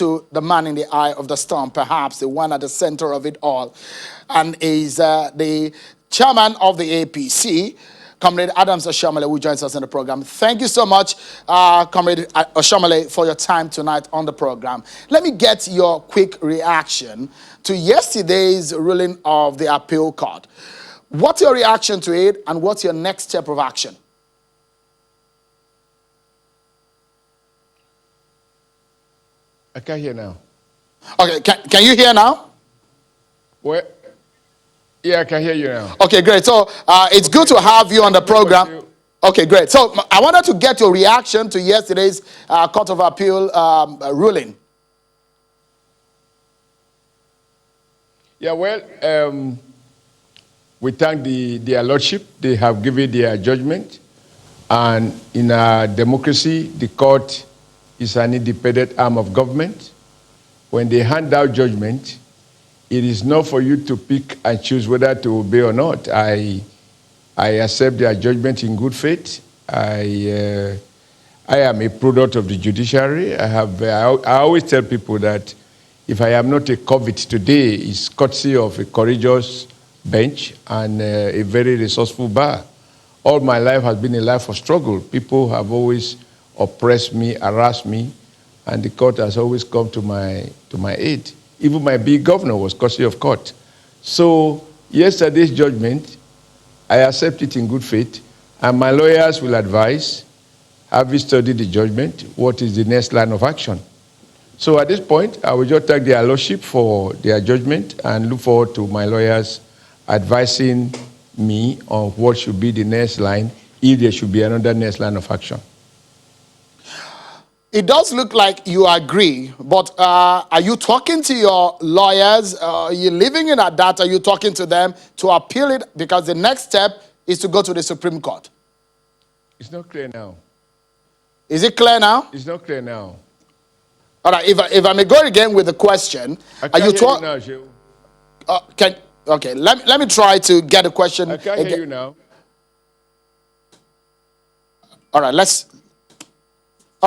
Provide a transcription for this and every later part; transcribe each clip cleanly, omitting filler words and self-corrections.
to the man in the eye of the storm, perhaps the one at the center of it all, and is the chairman of the APC, Comrade Adams Oshiomhole, who joins us in the program. Thank you so much, Comrade Oshiomhole, for your time tonight on the program. Let me get your quick reaction to yesterday's ruling of the appeal court. What's your reaction to it, and what's your next step of action? I can't hear now. Okay, can you hear now? Well, yeah, I can hear you now. Okay, great. So it's good to have you on the program. Okay, great. So I wanted to get your reaction to yesterday's Court of Appeal ruling. Yeah, well, we thank their lordship. They have given their judgment. And in a democracy, the court is an independent arm of government. When they hand out judgment, it is not for you to pick and choose whether to obey or not. I accept their judgment in good faith. I am a product of the judiciary. I always tell people that if I am not a convict today, it's courtesy of a courageous bench and a very resourceful bar. All my life has been a life of struggle. People have always oppressed me, harassed me, and the court has always come to my aid. Even my big governor was courtesy of court. So yesterday's judgment, I accept it in good faith, and my lawyers will advise, having studied the judgment, what is the next line of action. So at this point, I will just thank their lordship for their judgment and look forward to my lawyers advising me on what should be the next line, if there should be another next line of action. It does look like you agree, but are you talking to your lawyers? Are you leaving it at that? Are you talking to them to appeal it? Because the next step is to go to the Supreme Court. It's not clear now. Is it clear now? It's not clear now. All right, if I may go again with the question. Are you talking now, Shehu? Okay, let me try to get a question. I can't hear you now. All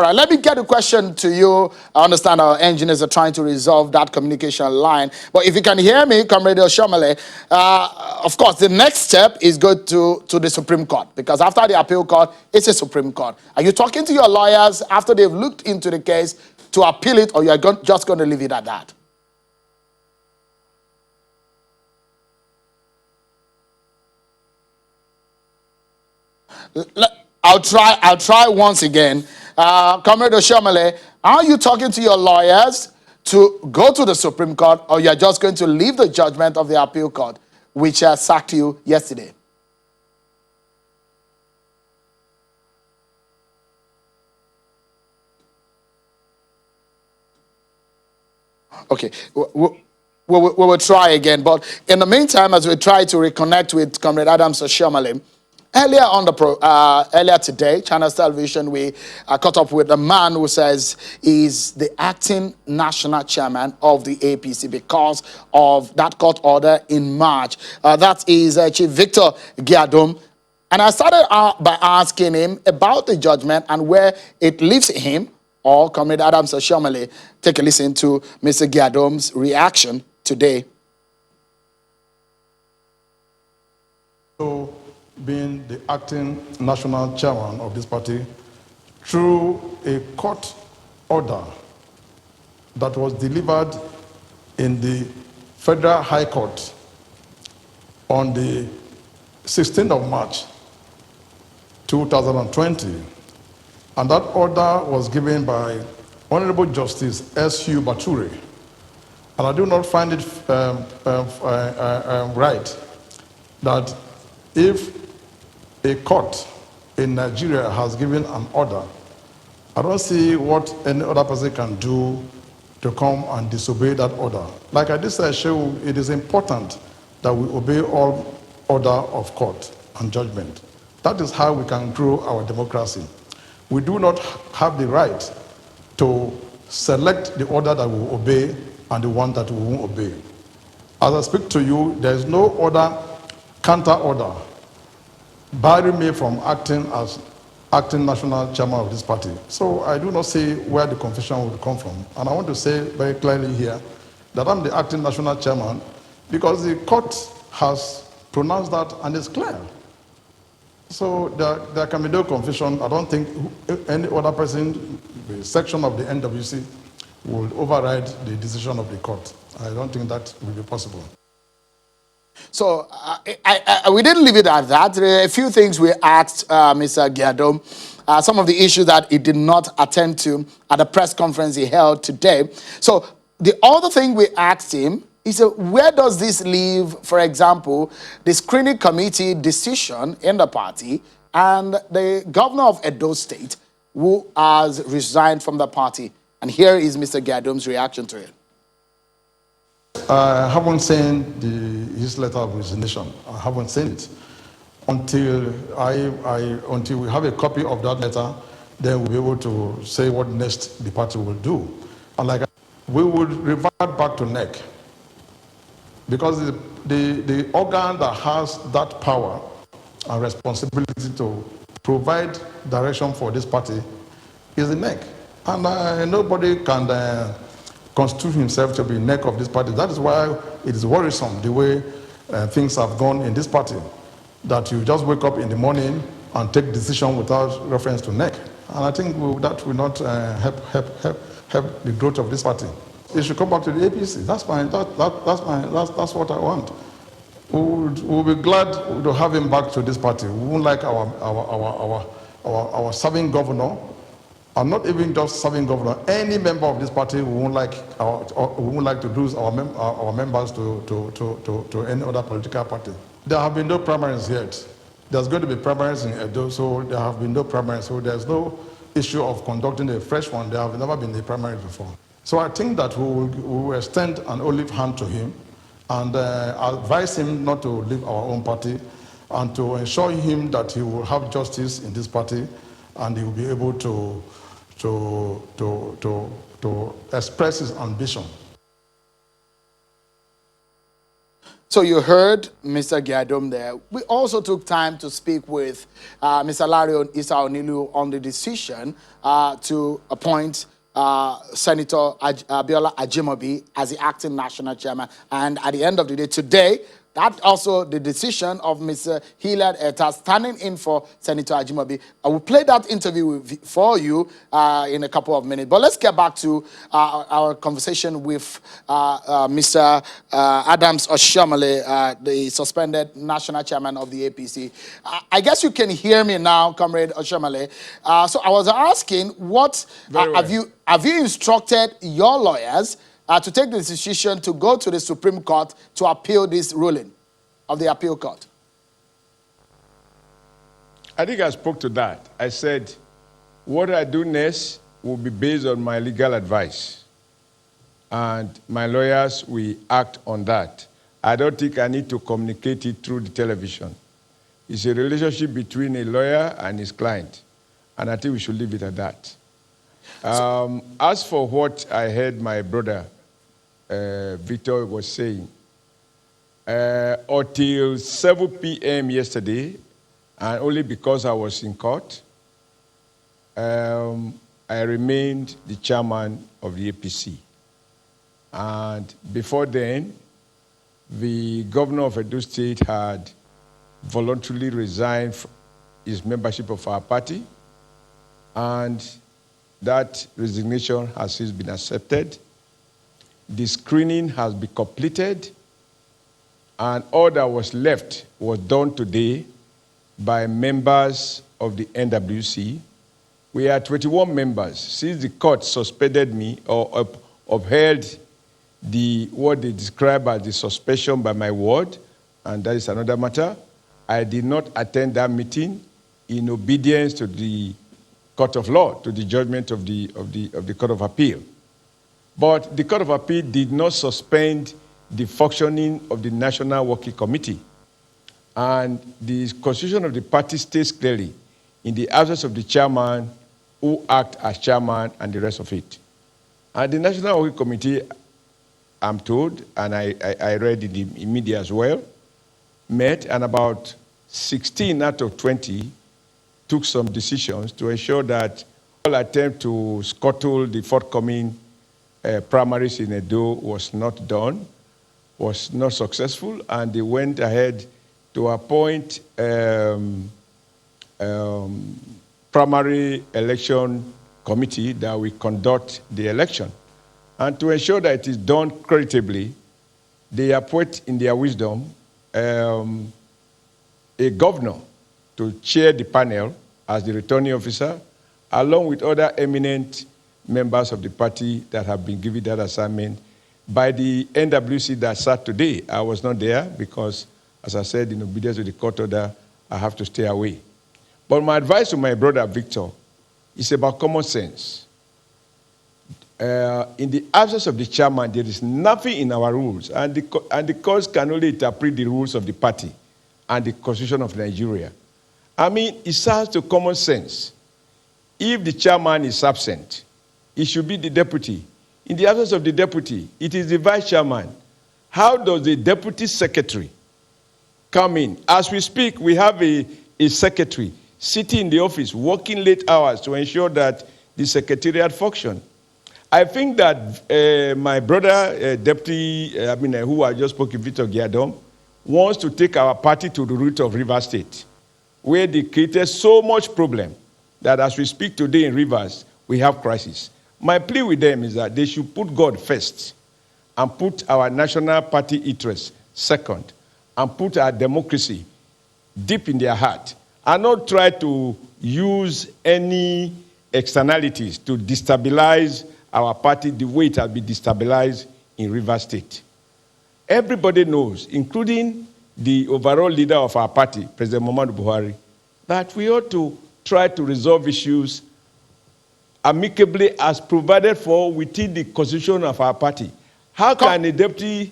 right, let me get a question to you. I understand our engineers are trying to resolve that communication line. But if you can hear me, Comrade Oshiomhole, of course, the next step is go to the Supreme Court. Because after the appeal court, it's a Supreme Court. Are you talking to your lawyers after they've looked into the case to appeal it, or you're just going to leave it at that? I'll try once again. Comrade Oshiomhole, are you talking to your lawyers to go to the Supreme Court, or you're just going to leave the judgment of the appeal court, which sacked you yesterday? Okay, we will try again. But in the meantime, as we try to reconnect with Comrade Adams Oshiomhole, earlier today, Channels Television, we caught up with a man who says he's the acting national chairman of the APC because of that court order in March. That is Chief Victor Giadom. And I started by asking him about the judgment and where it leaves him, or Comrade Adams Oshiomhole. Take a listen to Mr. Giadom's reaction today. So, being the acting national chairman of this party, through a court order that was delivered in the Federal High Court on the 16th of March 2020, and that order was given by Honorable Justice S.U. Bature. And I do not find it right that if a court in Nigeria has given an order, I don't see what any other person can do to come and disobey that order. Like I did say, Shehu, it is important that we obey all order of court and judgment. That is how we can grow our democracy. We do not have the right to select the order that we will obey and the one that we won't obey. As I speak to you, there is no other counter order barring me from acting as acting national chairman of this party. So I do not see where the confusion would come from. And I want to say very clearly here that I'm the acting national chairman because the court has pronounced that and it's clear. So there can be no confusion. I don't think any other person, the section of the NWC, will override the decision of the court. I don't think that will be possible. So we didn't leave it at that. There are a few things we asked Mr. Giadom, some of the issues that he did not attend to at the press conference he held today. So the other thing we asked him is, where does this leave, for example, the screening committee decision in the party and the governor of Edo State, who has resigned from the party? And here is Mr. Giadom's reaction to it. I haven't seen his letter of resignation. I haven't seen it. Until we have a copy of that letter, then we'll be able to say what next the party will do. And we would revert back to NEC. Because the organ that has that power and responsibility to provide direction for this party is the NEC. And nobody can constitute himself to be neck of this party. That is why it is worrisome the way things have gone in this party, that you just wake up in the morning and take decision without reference to neck. And I think that will not help the growth of this party. It should come back to the APC. That's fine. That's what I want. We'll be glad to have him back to this party. We won't like our serving governor. I'm not even just serving governor. Any member of this party we won't like to lose our members to any other political party. There have been no primaries yet. There's going to be primaries in Edo, so there have been no primaries. So there's no issue of conducting a fresh one. There have never been a primary before. So I think that we will extend an olive hand to him and advise him not to leave our own party and to ensure him that he will have justice in this party and he will be able to express his ambition. So you heard Mr. Giadom there. We also took time to speak with Mr. Larry Issa Onilu on the decision to appoint Senator Abiola Ajimobi as the acting national chairman. And at the end of the day today, that also the decision of Mr. Hilad Eta standing in for Senator Ajimobi. I will play that interview for you in a couple of minutes. But let's get back to our conversation with Mr. Adams Oshiomhole, the suspended national chairman of the APC. I guess you can hear me now, Comrade Oshiomhole. So I was asking, what have you instructed your lawyers to take the decision to go to the Supreme Court to appeal this ruling of the appeal court? I think I spoke to that. I said, what I do next will be based on my legal advice. And my lawyers will act on that. I don't think I need to communicate it through the television. It's a relationship between a lawyer and his client. And I think we should leave it at that. As for what I heard my brother, Victor was saying, until 7 p.m. yesterday, and only because I was in court, I remained the chairman of the APC. And before then, the governor of Edo State had voluntarily resigned his membership of our party, and that resignation has since been accepted. The screening has been completed, and all that was left was done today by members of the NWC. We are 21 members. Since the court suspended me or upheld what they describe as the suspension by my word, and that is another matter, I did not attend that meeting in obedience to the court of law, to the judgment of the Court of Appeal. But the Court of Appeal did not suspend the functioning of the National Working Committee. And the constitution of the party states clearly, in the absence of the chairman, who act as chairman and the rest of it. And the National Working Committee, I'm told, and I read in the media as well, met, and about 16 out of 20 took some decisions to ensure that all attempt to scuttle the forthcoming primaries in Edo was not done, was not successful, and they went ahead to appoint primary election committee that will conduct the election. And to ensure that it is done creditably, they appoint in their wisdom a governor to chair the panel as the returning officer, along with other eminent members of the party that have been given that assignment by the NWC that sat today. I was not there because, as I said, in obedience to the court order, I have to stay away. But my advice to my brother Victor is about common sense. In the absence of the chairman, there is nothing in our rules, and the courts can only interpret the rules of the party and the Constitution of Nigeria. I mean, it serves to common sense. If the chairman is absent, it should be the deputy. In the absence of the deputy, it is the vice chairman. How does the deputy secretary come in? As we speak, we have a secretary sitting in the office, working late hours to ensure that the secretariat function. I think that my brother, deputy, who I just spoke, Victor Giadom, wants to take our party to the root of Rivers State, where they created so much problem that as we speak today in Rivers, we have crisis. My plea with them is that they should put God first and put our national party interests second and put our democracy deep in their heart and not try to use any externalities to destabilize our party the way it has been destabilized in Rivers State. Everybody knows, including the overall leader of our party, President Muhammadu Buhari, that we ought to try to resolve issues amicably as provided for within the constitution of our party. How can a deputy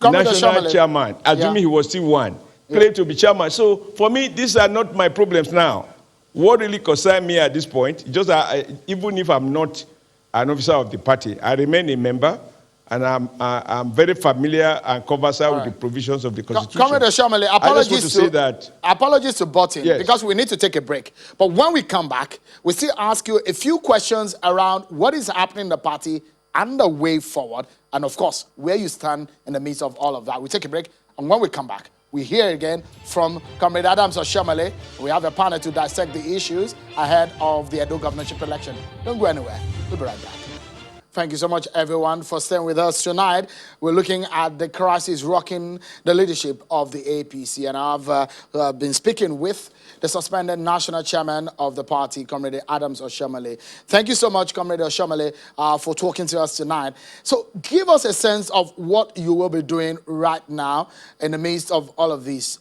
national chairman, assuming he was still one, claim to be chairman? So for me, these are not my problems now. What really concerns me at this point, just even if I'm not an officer of the party, I remain a member, and I'm very familiar and conversant with the provisions of the Constitution. Comrade Oshiomhole, apologies to Button, yes, because we need to take a break. But when we come back, we still ask you a few questions around what is happening in the party and the way forward, and of course, where you stand in the midst of all of that. We take a break, and when we come back, we hear again from Comrade Adams Oshiomhole. We have a panel to dissect the issues ahead of the Edo governorship election. Don't go anywhere. We'll be right back. Thank you so much, everyone, for staying with us tonight. We're looking at the crisis rocking the leadership of the APC, and I've been speaking with the suspended national chairman of the party, Comrade Adams Oshiomhole. Thank you so much, Comrade Oshiomhole, for talking to us tonight. So give us a sense of what you will be doing right now in the midst of all of this.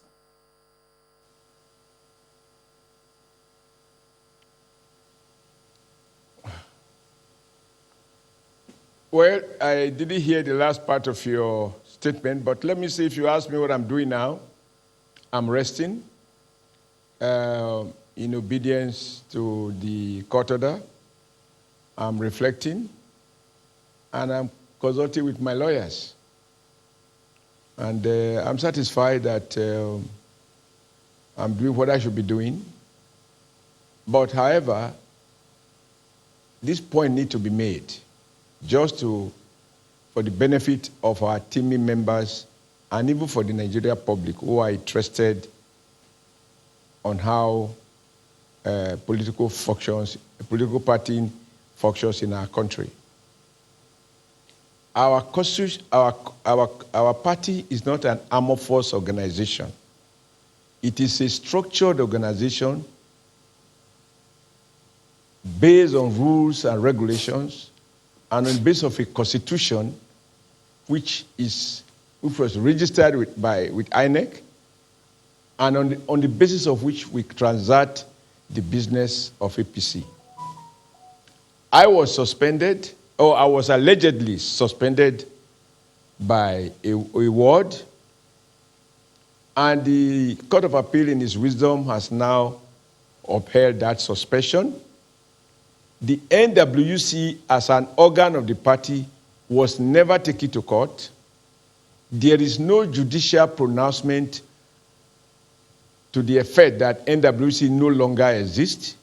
Well, I didn't hear the last part of your statement, but let me see. If you ask me what I'm doing now, I'm resting in obedience to the court order. I'm reflecting, and I'm consulting with my lawyers. And I'm satisfied that I'm doing what I should be doing. But however, this point needs to be made, just for the benefit of our teaming members and even for the Nigeria public who are interested on how political party functions in our country. Our party is not an armed force organization. It is a structured organization based on rules and regulations, and on the basis of a constitution which was registered with INEC, and on the basis of which we transact the business of APC. I was suspended, or I was allegedly suspended by a ward, and the Court of Appeal in its wisdom has now upheld that suspension. The NWC, as an organ of the party, was never taken to court. There is no judicial pronouncement to the effect that NWC no longer exists.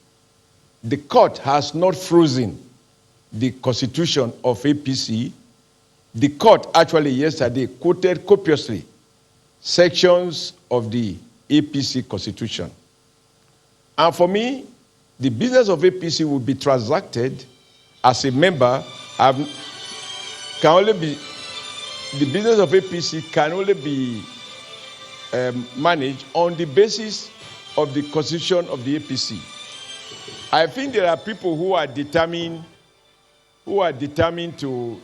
The court has not frozen the constitution of APC. The court actually yesterday quoted copiously sections of the APC constitution. And for me, the business of APC will be transacted as a member. The business of APC can only be managed on the basis of the constitution of the APC. I think there are people who are determined to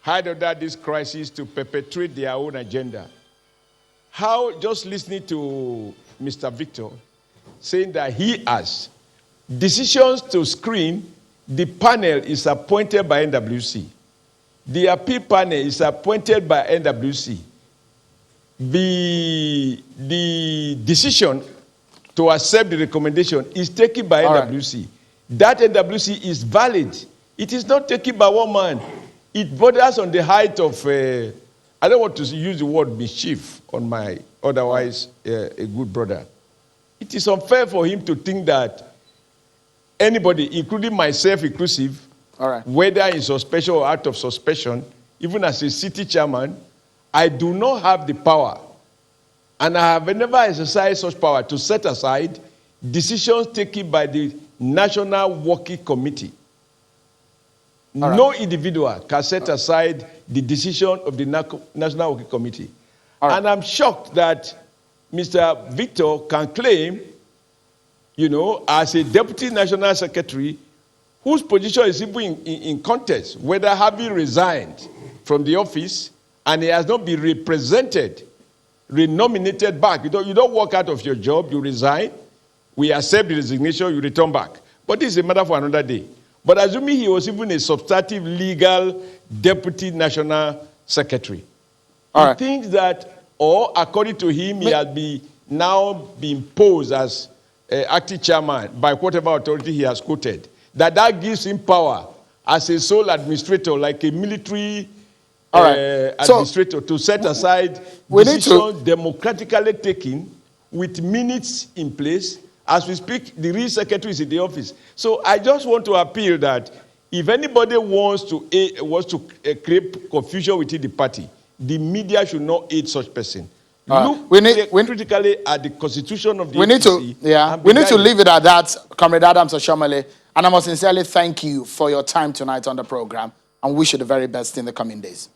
hide under this crisis to perpetrate their own agenda. How, just listening to Mr. Victor saying that he has decisions to screen, the panel is appointed by NWC. The appeal panel is appointed by NWC. The decision to accept the recommendation is taken by NWC. That NWC is valid. It is not taken by one man. It borders on the height of, I don't want to use the word mischief on my otherwise a good brother. It is unfair for him to think that anybody, including myself inclusive, whether in suspension or out of suspension, even as a city chairman, I do not have the power, and I have never exercised such power to set aside decisions taken by the National Working Committee. No individual can set aside the decision of the National Working Committee. And I'm shocked that Mr. Victor can claim, as a Deputy National Secretary, whose position is even in contest, whether having resigned from the office and he has not been renominated back. You don't walk out of your job, you resign, we accept the resignation, you return back. But this is a matter for another day. But assuming he was even a substantive legal Deputy National Secretary, he thinks that, or according to him, he has now been posed as acting chairman by whatever authority he has quoted, that gives him power as a sole administrator, like a military administrator, to set aside decisions democratically taken with minutes in place. As we speak, the real secretary is in the office. So I just want to appeal that if anybody wants to create confusion within the party, the media should not aid such person. Look critically at the constitution of the APC. We need to leave it at that, Comrade Adams Oshiomhole. And I must sincerely thank you for your time tonight on the program and wish you the very best in the coming days.